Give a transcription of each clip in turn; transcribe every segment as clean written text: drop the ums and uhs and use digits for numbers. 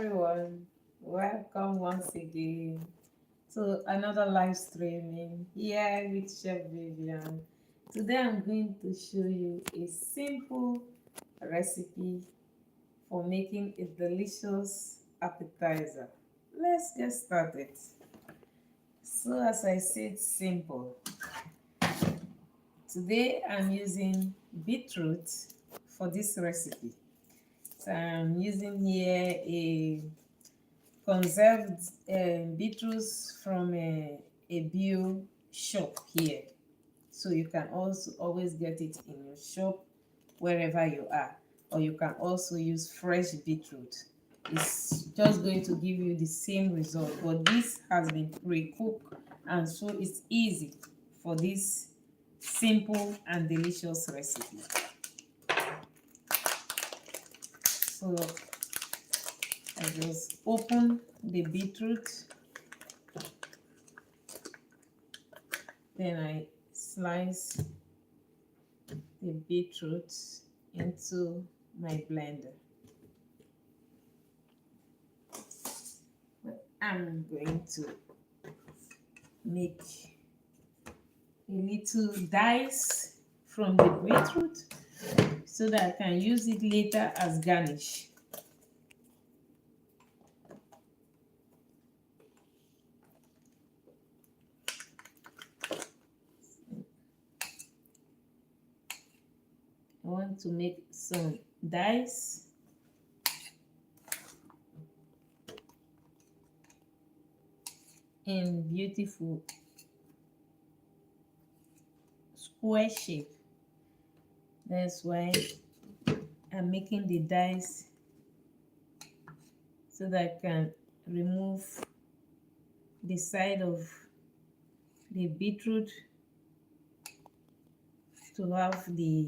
everyone, welcome once again to another live streaming here with Chef Viviane. Today I'm going to show you a simple recipe for making a delicious appetizer. Let's get started. So as I said, simple. Today I'm using beetroot for this recipe. So I'm using here a conserved beetroots from a bio shop here. So you can also always get it in your shop wherever you are. Or you can also use fresh beetroot. It's just going to give you the same result. But this has been pre-cooked, and so it's easy for this simple and delicious recipe. So I just open the beetroot, then I slice the beetroot into my blender. I'm going to make a little dice from the beetroot so that I can use it later as garnish. I want to make some dice. In beautiful square shape. That's why I'm making the dice so that I can remove the side of the beetroot to have the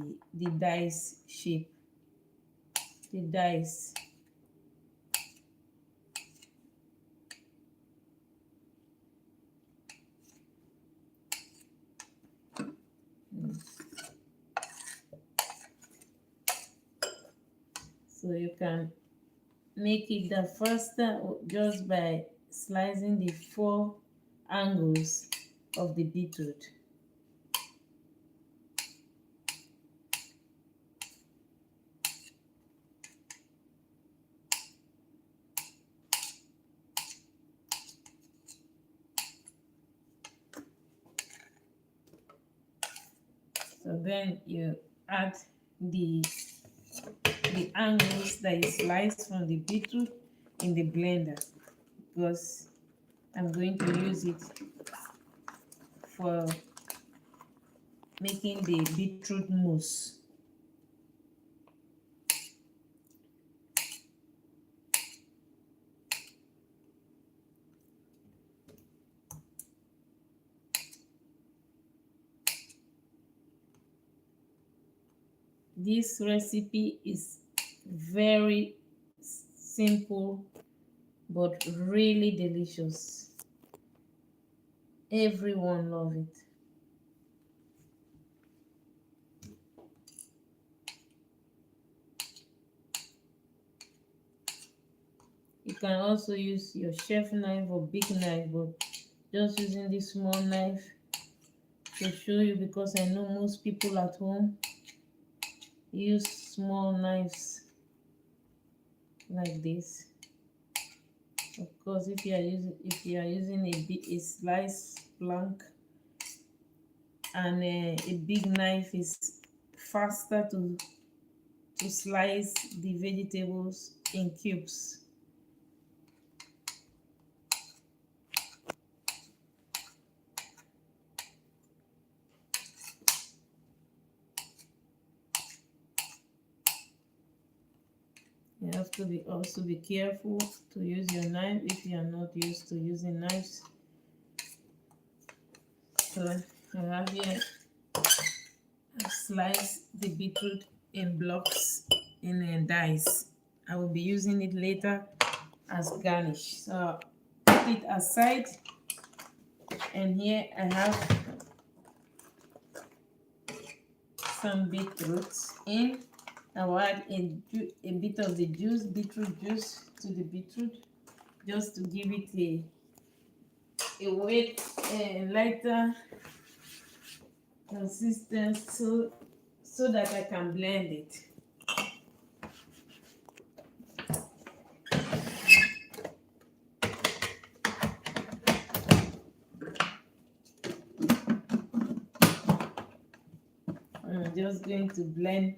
dice shape. The dice. So you can make it the first just by slicing the 4 angles of the beetroot. So then you add the angles that you sliced from the beetroot in the blender, because I'm going to use it for making the beetroot mousse. This recipe is very simple but really delicious. Everyone loves it. You can also use your chef knife or big knife, but just using this small knife to show you, because I know most people at home use small knives like this. Of course, if you are using a slice blank, and a big knife is faster to slice the vegetables in cubes. You have to also be careful to use your knife if you are not used to using knives. So I have here, I've sliced the beetroot in blocks, in dice. I will be using it later as garnish. So put it aside, and here I have some beetroot in. I will add a bit of the juice, beetroot juice, to the beetroot, just to give it a weight, a lighter consistency, so that I can blend it. I'm just going to blend.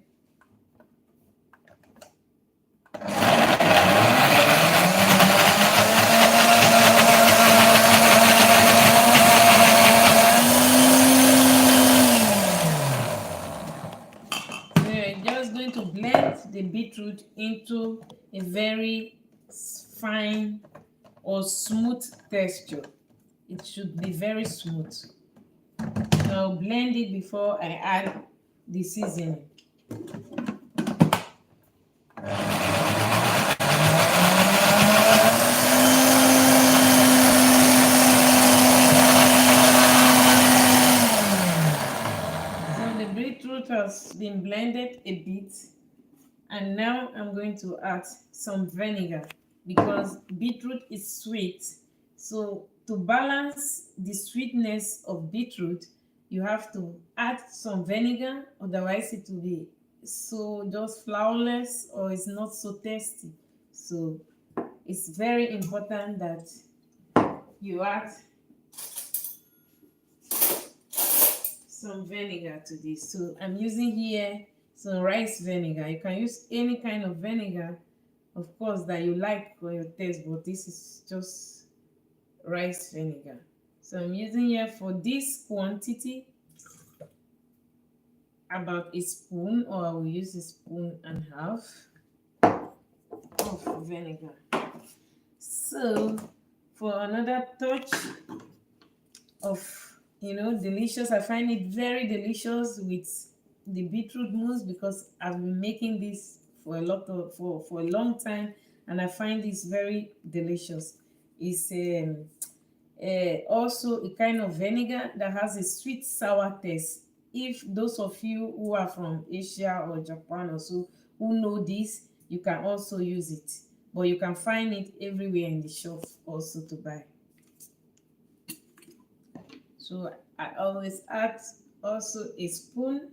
We're just going to blend the beetroot into a very fine or smooth texture. It should be very smooth. I'll blend it before I add the seasoning. So the beetroot has been blended a bit, and now I'm going to add some vinegar because beetroot is sweet. So to balance the sweetness of beetroot, you have to add some vinegar, otherwise it will be so just flawless or it's not so tasty. So it's very important that you add some vinegar to this. So I'm using here some rice vinegar. You can use any kind of vinegar, of course, that you like for your taste, but this is just rice vinegar. So I'm using here for this quantity about a spoon, or I will use a spoon and a half of vinegar. So for another touch of delicious, I find it very delicious with the beetroot mousse, because I've been making this for a long time, and I find this very delicious. It's also a kind of vinegar that has a sweet sour taste. If those of you who are from Asia or Japan or so who know this, you can also use it, but you can find it everywhere in the shop also to buy. So I always add also a spoon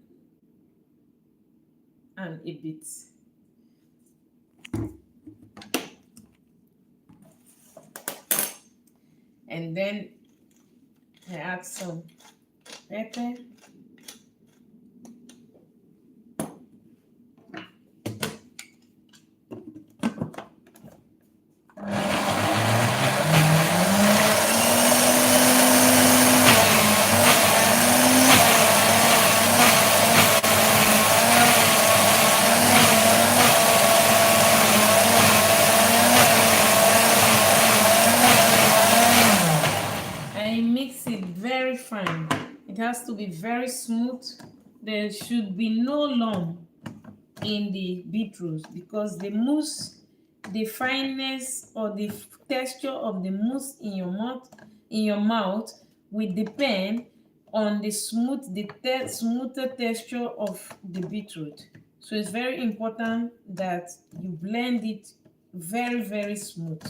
and a bit. And then I add some pepper. Fine. It has to be very smooth. There should be no lump in the beetroot, because the mousse, the fineness or the texture of the mousse in your mouth will depend on the smoother texture of the beetroot. So it's very important that you blend it very, very smooth.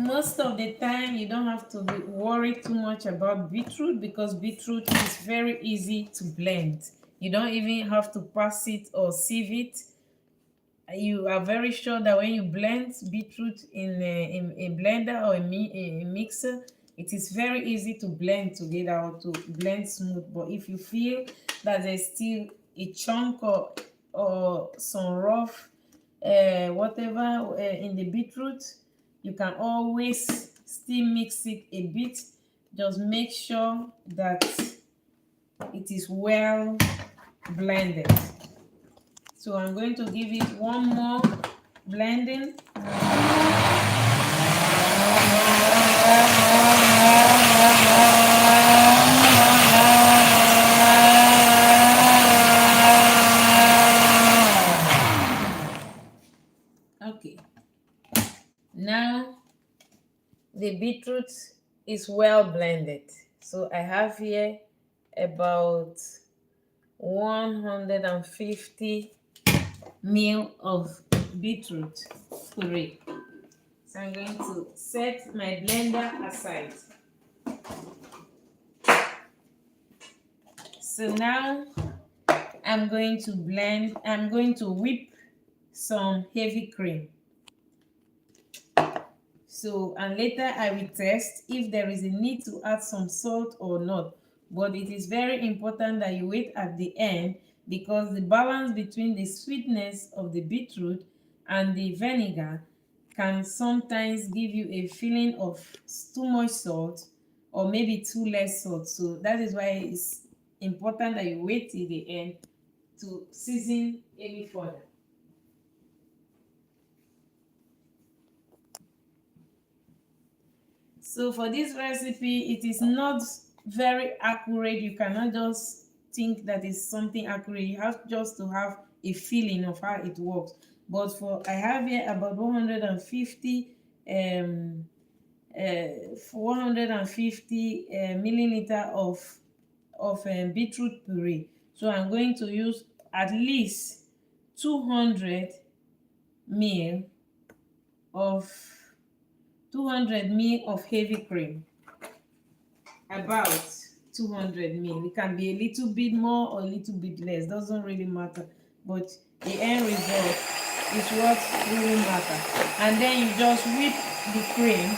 Most of the time you don't have to worry too much about beetroot, because beetroot is very easy to blend. You don't even have to pass it or sieve it. You are very sure that when you blend beetroot in a blender or a mixer, it is very easy to blend together or to blend smooth. But if you feel that there's still a chunk or some rough whatever in the beetroot, you can always still mix it a bit. Just make sure that it is well blended. So I'm going to give it one more blending. Okay, now the beetroot is well blended. So I have here about 150 ml of beetroot puree. So I'm going to set my blender aside. So now I'm going to whip some heavy cream. So, and later I will test if there is a need to add some salt or not. But it is very important that you wait at the end, because the balance between the sweetness of the beetroot and the vinegar can sometimes give you a feeling of too much salt or maybe too less salt. So that is why it's important that you wait till the end to season any further. So for this recipe, it is not very accurate. You cannot just think that is something accurate. You have just to have a feeling of how it works. But for I have here about 150 milliliter of beetroot puree. So I'm going to use at least 200 ml of 200 ml of heavy cream. About 200 ml. It can be a little bit more or a little bit less, doesn't really matter, but the end result is what really matters. And then you just whip the cream.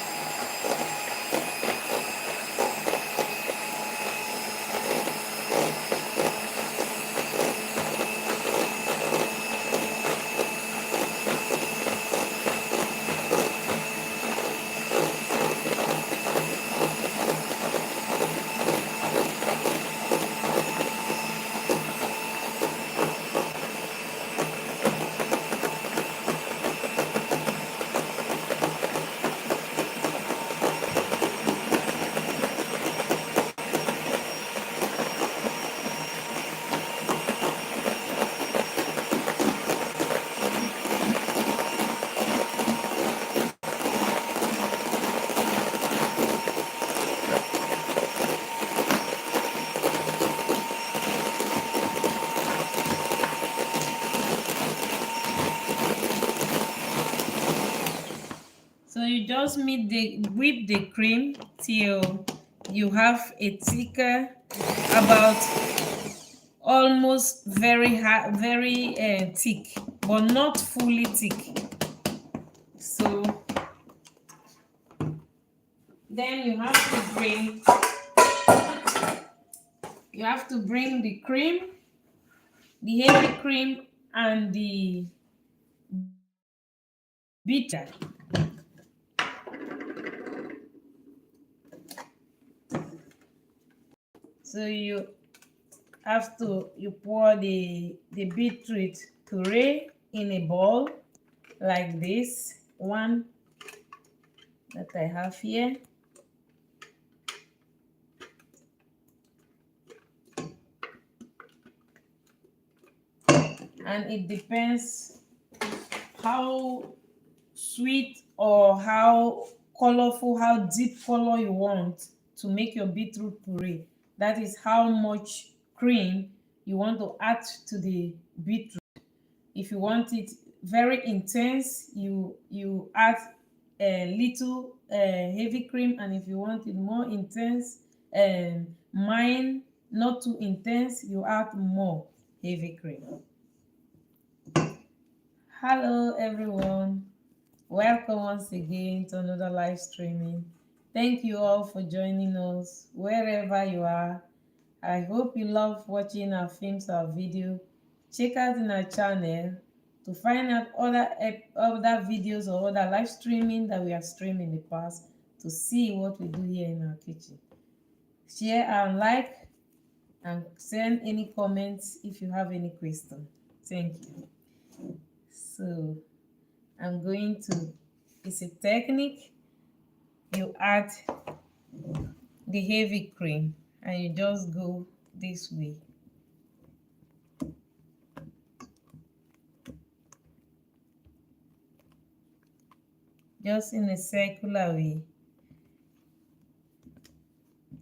So you just whip the cream till you have a thicker, about almost very thick, but not fully thick. So then you have to bring the cream, the heavy cream, and the bitter. So you pour the beetroot puree in a bowl like this one that I have here. And it depends how sweet or how colorful, how deep color you want to make your beetroot puree. That is how much cream you want to add to the beetroot. If you want it very intense, you add a little heavy cream, and if you want it more intense and mine not too intense, you add more heavy cream. Hello everyone, welcome once again to another live streaming. Thank you all for joining us wherever you are. I hope you love watching our films, our video. Check out in our channel to find out other videos or other live streaming that we have streamed in the past, to see what we do here in our kitchen. Share and like and send any comments if you have any question. Thank you. So I'm going to, it's a technique. You add the heavy cream and you just go this way. Just in a circular way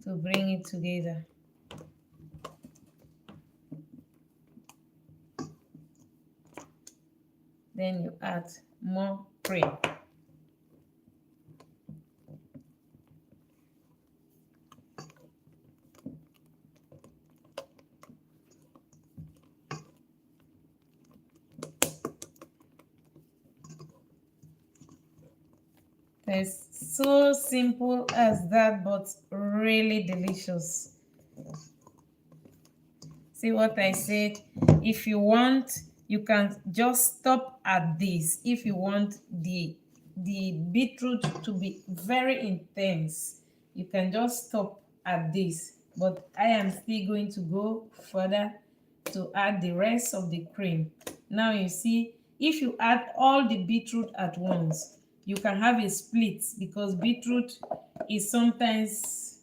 to bring it together. Then you add more cream. It's so simple as that, but really delicious. See what I said? If you want, you can just stop at this. If you want the beetroot to be very intense, you can just stop at this. But I am still going to go further to add the rest of the cream. Now you see, if you add all the beetroot at once, you can have a split, because beetroot is sometimes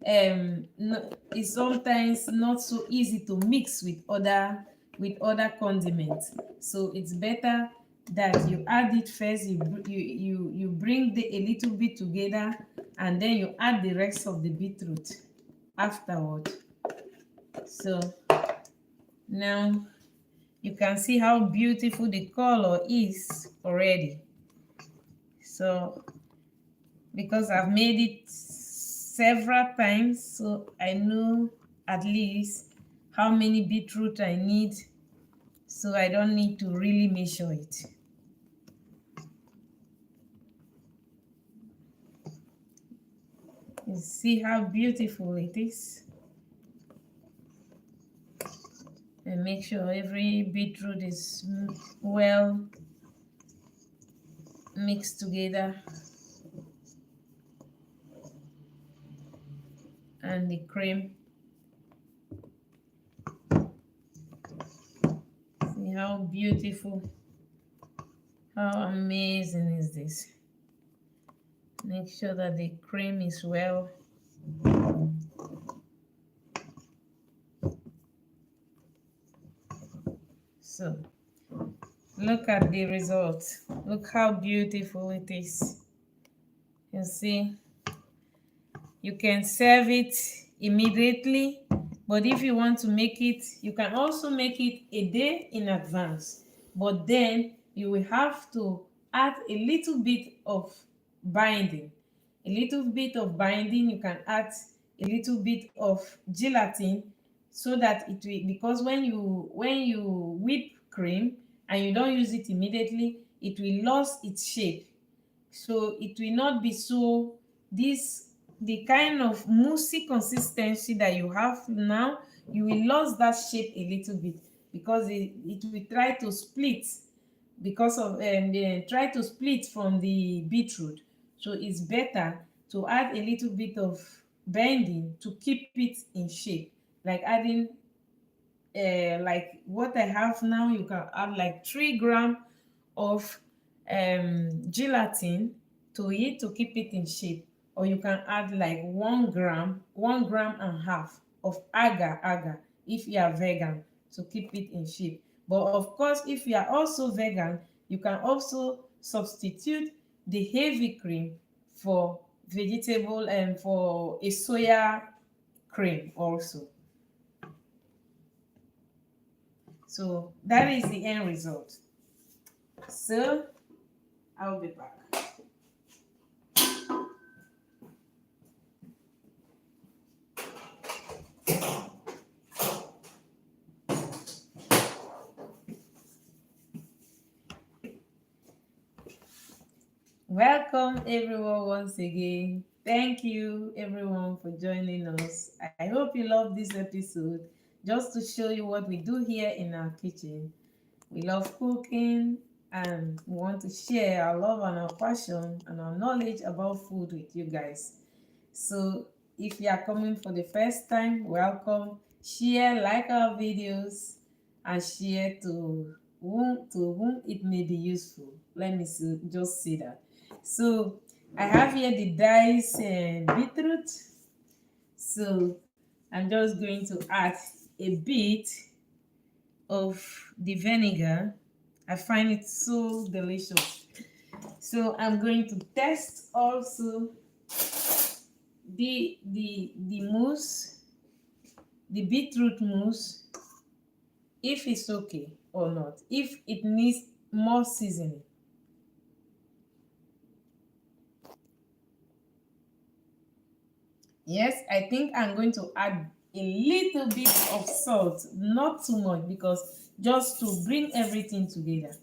is sometimes not so easy to mix with other condiments. So it's better that you add it first. You bring a little bit together, and then you add the rest of the beetroot afterward. So now you can see how beautiful the color is already. So because I've made it several times, so I know at least how many beetroot I need, so I don't need to really measure it. You see how beautiful it is? And make sure every beetroot is well mixed together, and the cream. See how beautiful, how amazing is this? Make sure that the cream is well. So look at the result. Look how beautiful it is. You see, you can serve it immediately, but if you want to make it, you can also make it a day in advance. But then you will have to add a little bit of binding. A little bit of binding, you can add a little bit of gelatin, so that it will, because when you whip cream and you don't use it immediately, it will lose its shape. So it will not be so, the kind of moussey consistency that you have now, you will lose that shape a little bit, because it will try to split, because of try to split from the beetroot. So it's better to add a little bit of bending to keep it in shape, like adding like what I have now. You can add like 3 grams of gelatin to it to keep it in shape, or you can add like 1 gram and half of agar if you are vegan, to keep it in shape. But of course, if you are also vegan, you can also substitute the heavy cream for vegetable and for a soya cream also. So that is the end result. So I'll be back. Welcome everyone once again. Thank you everyone for joining us. I hope you love this episode, just to show you what we do here in our kitchen. We love cooking, and we want to share our love and our passion and our knowledge about food with you guys. So if you are coming for the first time, welcome. share, like our videos, and share to whom it may be useful. Let me just say that. So I have here the diced beetroot. So I'm just going to add a bit of the vinegar. I find it so delicious. So I'm going to test also the mousse, the beetroot mousse, if it's okay or not, if it needs more seasoning. Yes, I think I'm going to add a little bit of salt, not too much, because just to bring everything together.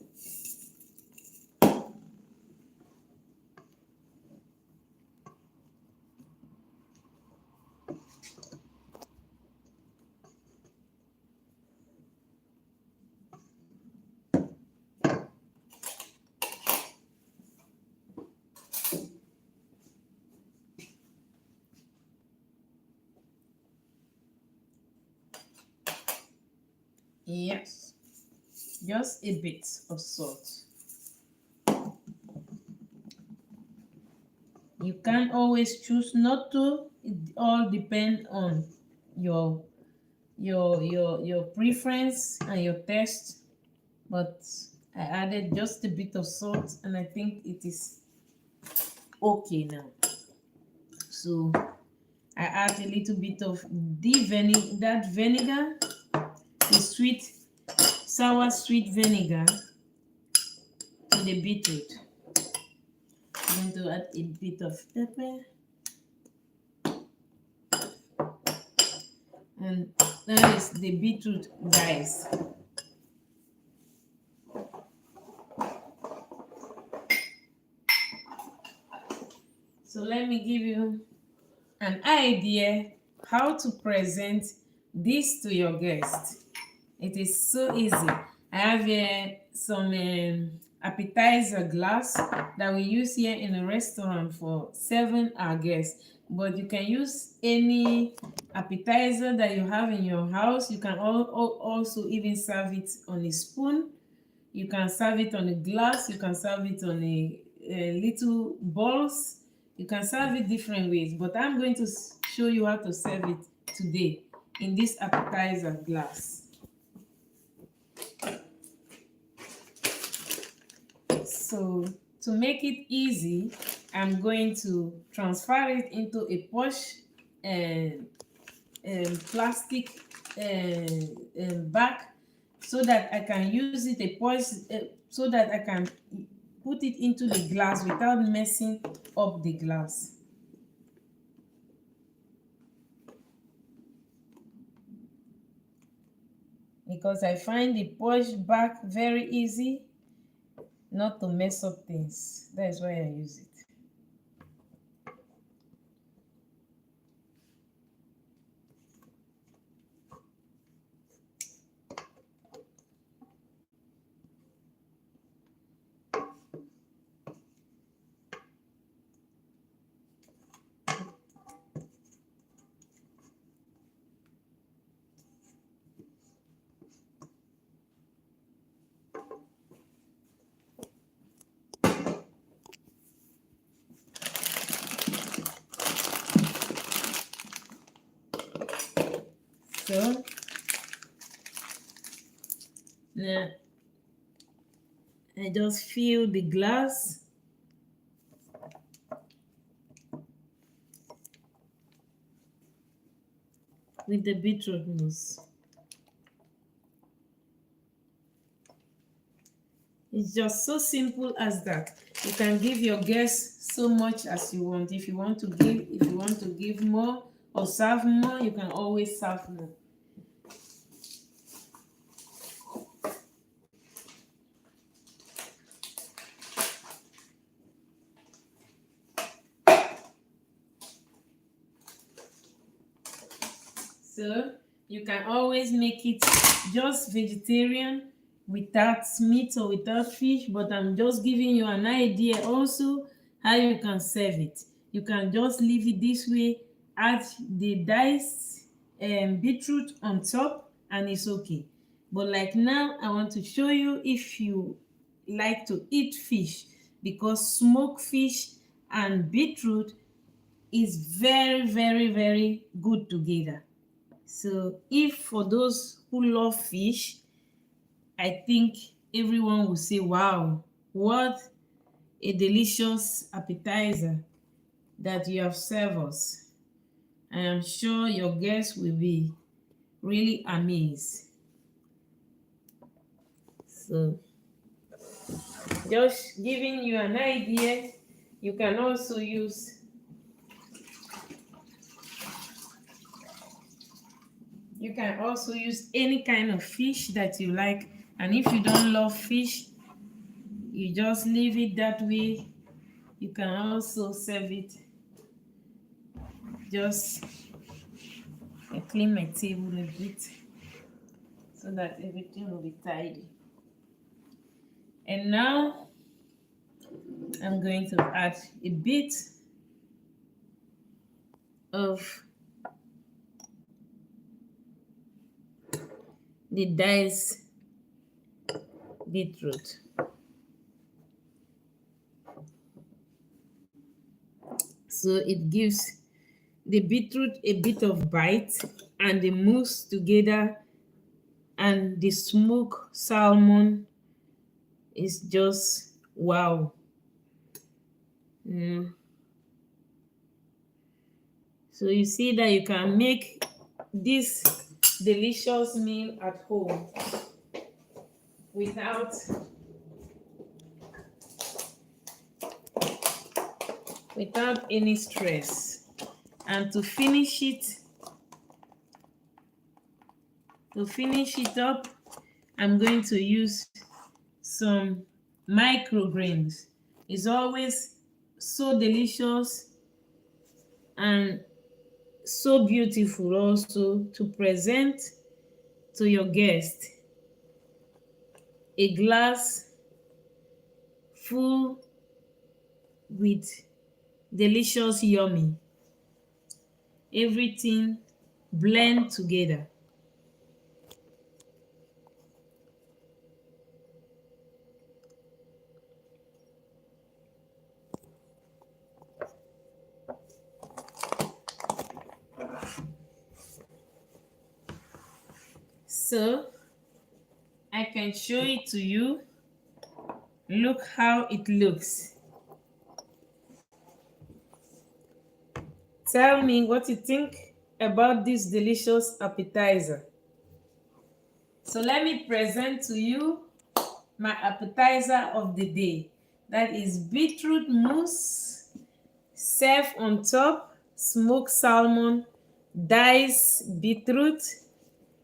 Yes, just a bit of salt. You can't always choose not to. It all depends on your your preference and your taste. But I added just a bit of salt, and I think it is okay now. So I add a little bit of that vinegar, the sweet, sour sweet vinegar to the beetroot. I'm going to add a bit of pepper, and that is the beetroot dice. So let me give you an idea how to present this to your guest. It is so easy. I have here some appetizer glass that we use here in a restaurant for serving our guests. But you can use any appetizer that you have in your house. You can also even serve it on a spoon. You can serve it on a glass. You can serve it on a little balls. You can serve it different ways. But I'm going to show you how to serve it today in this appetizer glass. So to make it easy, I'm going to transfer it into a posh plastic bag, so that I can use it so that I can put it into the glass without messing up the glass. Because I find the posh bag very easy not to mess up things. That is why I use it. So now I just fill the glass with the beetroot mousse. It's just so simple as that. You can give your guests so much as you want. If you want to give more or serve more, you can always serve more. So you can always make it just vegetarian without meat or without fish, but I'm just giving you an idea also how you can serve it. You can just leave it this way, add the diced beetroot on top and it's okay. But like now, I want to show you if you like to eat fish, because smoked fish and beetroot is very, very, very good together. So if for those who love fish, I think everyone will say, wow, what a delicious appetizer that you have served us. I am sure your guests will be really amazed. So just giving you an idea, you can also use any kind of fish that you like. And if you don't love fish, you just leave it that way. You can also serve it. Just clean my table a bit so that everything will be tidy. And now I'm going to add a bit of the diced beetroot. So it gives the beetroot a bit of bite, and the mousse together and the smoked salmon is just wow. So you see that you can make this delicious meal at home without any stress. And to finish it up, I'm going to use some microgreens. It's always so delicious and so beautiful also to present to your guest a glass full with delicious yummy, everything blend together. So I can show it to you. Look how it looks. Tell me what you think about this delicious appetizer. So let me present to you my appetizer of the day. That is beetroot mousse, served on top, smoked salmon, diced beetroot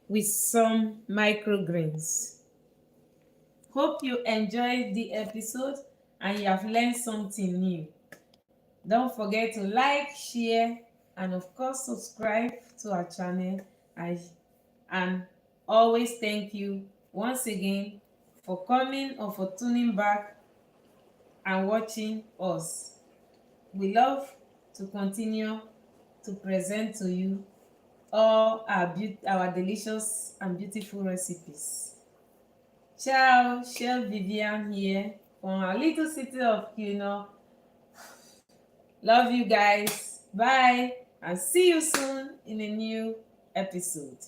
with some microgreens. Hope you enjoyed the episode and you have learned something new. Don't forget to like, share, and of course subscribe to our channel. And always thank you once again for coming or for tuning back and watching us. We love to continue to present to you all our delicious and beautiful recipes. Ciao, Chef Viviane here from our little city of Kuurne. Love you guys. Bye. And see you soon in a new episode.